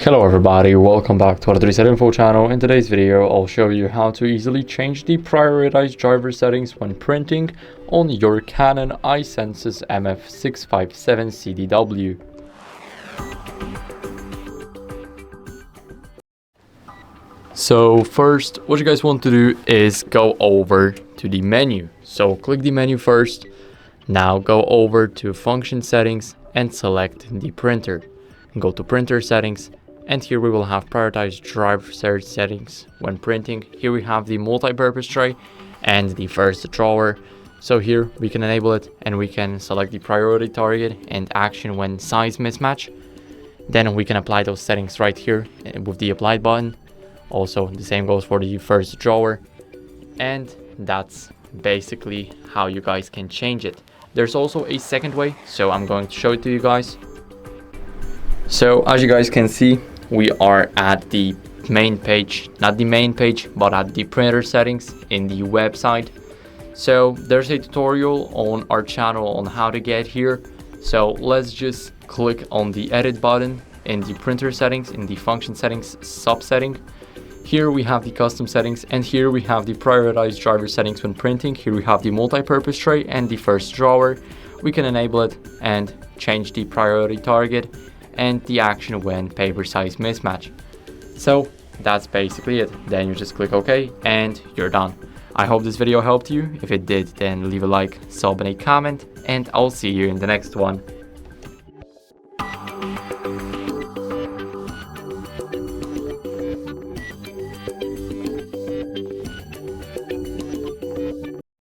Hello everybody, welcome back to our 3set Info channel. In today's video, I'll show you how to easily change the prioritized driver settings when printing on your Canon i-SENSYS MF657Cdw. So first, what you guys want to do is go over to the menu. So click the menu first. Now go over to function settings and select the printer. Go to printer settings. And here we will have prioritized driver settings when printing. Here we have the multi-purpose tray and the first drawer. So here we can enable it and we can select the priority target and action when size mismatch. Then we can apply those settings right here with the applied button. Also the same goes for the first drawer. And that's basically how you guys can change it. There's also a second way, so I'm going to show it to you guys. So as you guys can see, we are at the main page, not the main page, but at the printer settings in the website. So there's a tutorial on our channel on how to get here. So let's just click on the edit button in the printer settings, in the function settings subsetting. Here we have the custom settings, and here we have the prioritized driver settings when printing. Here we have the multi-purpose tray and the first drawer. We can enable it and change the priority target and the action when paper size mismatch. So that's basically it. Then you just click OK and you're done. I hope this video helped you. If it did, then leave a like, sub and a comment, and I'll see you in the next one.